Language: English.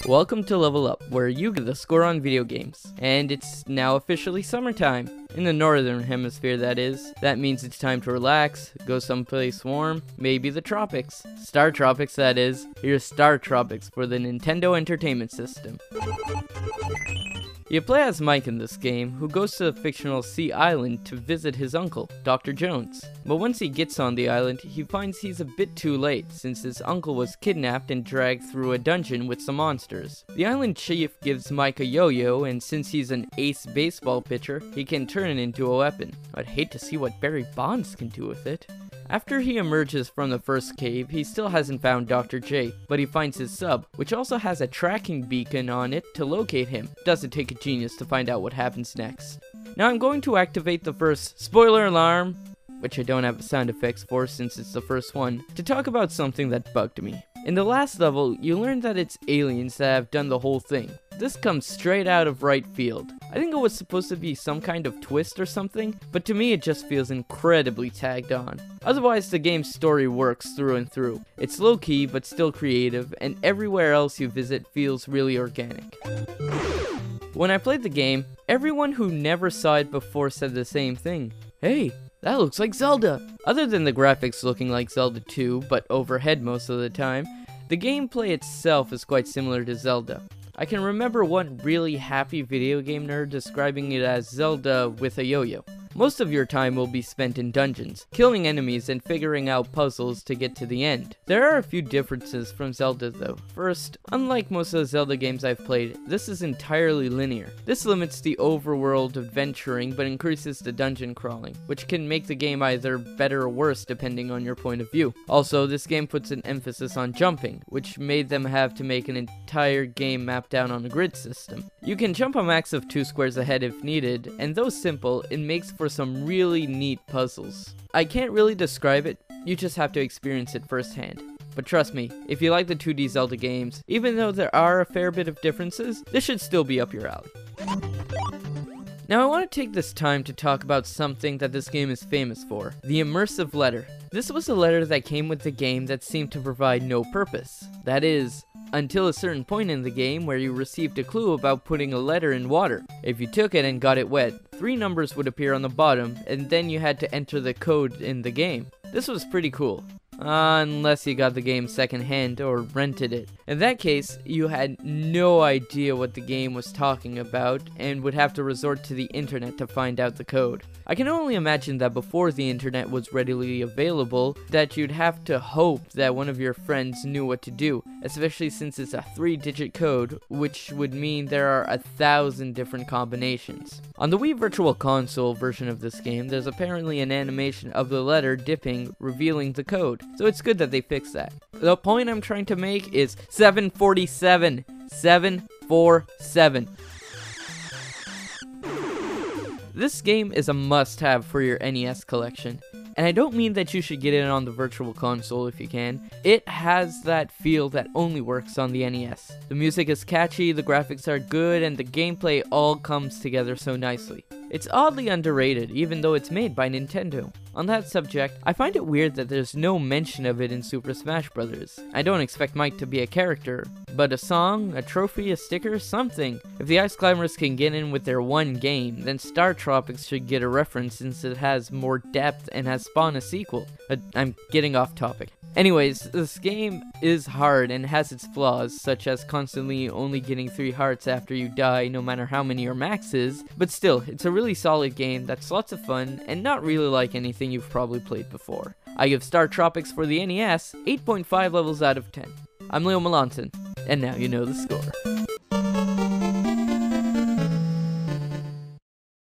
Welcome to Level Up, where you get the score on video games. And it's now officially summertime. In the northern hemisphere, that is. That means it's time to relax, go someplace warm, maybe the tropics. StarTropics, that is. Here's StarTropics for the Nintendo Entertainment System. You play as Mike in this game, who goes to the fictional Sea Island to visit his uncle, Dr. Jones. But once he gets on the island, he finds he's a bit too late, since his uncle was kidnapped and dragged through a dungeon with some monsters. The island chief gives Mike a yo-yo, and since he's an ace baseball pitcher, he can turn it into a weapon. I'd hate to see what Barry Bonds can do with it. After he emerges from the first cave, he still hasn't found Dr. J, but he finds his sub, which also has a tracking beacon on it to locate him. Doesn't take a genius to find out what happens next. Now I'm going to activate the first spoiler alarm, which I don't have sound effects for since it's the first one, to talk about something that bugged me. In the last level, you learn that it's aliens that have done the whole thing. This comes straight out of right field. I think it was supposed to be some kind of twist or something, but to me it just feels incredibly tagged on. Otherwise, the game's story works through and through. It's low-key but still creative, and everywhere else you visit feels really organic. When I played the game, everyone who never saw it before said the same thing. Hey, that looks like Zelda! Other than the graphics looking like Zelda 2, but overhead most of the time, the gameplay itself is quite similar to Zelda. I can remember one really happy video game nerd describing it as Zelda with a yo-yo. Most of your time will be spent in dungeons, killing enemies and figuring out puzzles to get to the end. There are a few differences from Zelda though. First, unlike most of the Zelda games I've played, this is entirely linear. This limits the overworld adventuring but increases the dungeon crawling, which can make the game either better or worse depending on your point of view. Also, this game puts an emphasis on jumping, which made them have to make an entire game mapped out on a grid system. You can jump a max of 2 squares ahead if needed, and though simple, it makes for some really neat puzzles. I can't really describe it, you just have to experience it firsthand. But trust me, if you like the 2D Zelda games, even though there are a fair bit of differences, this should still be up your alley. Now I want to take this time to talk about something that this game is famous for, the Immersive Letter. This was a letter that came with the game that seemed to provide no purpose. That is, until a certain point in the game where you received a clue about putting a letter in water. If you took it and got it wet, 3 numbers would appear on the bottom, and then you had to enter the code in the game. This was pretty cool. Unless you got the game secondhand or rented it. In that case, you had no idea what the game was talking about and would have to resort to the internet to find out the code. I can only imagine that before the internet was readily available, that you'd have to hope that one of your friends knew what to do, especially since it's a 3-digit code, which would mean there are 1,000 different combinations. On the Wii Virtual Console version of this game, there's apparently an animation of the letter dipping, revealing the code. So it's good that they fixed that. The point I'm trying to make is 747. 747. This game is a must-have for your NES collection. And I don't mean that you should get it on the Virtual Console if you can. It has that feel that only works on the NES. The music is catchy, the graphics are good, and the gameplay all comes together so nicely. It's oddly underrated, even though it's made by Nintendo. On that subject, I find it weird that there's no mention of it in Super Smash Bros. I don't expect Mike to be a character, but a song, a trophy, a sticker, something. If the Ice Climbers can get in with their one game, then StarTropics should get a reference since it has more depth and has spawned a sequel. I'm getting off topic. Anyways, this game is hard and has its flaws, such as constantly only getting 3 hearts after you die no matter how many your max is, but still, it's a really solid game that's lots of fun and not really like anything you've probably played before. I give StarTropics for the NES 8.5 levels out of 10. I'm Leo Melanson, and now you know the score.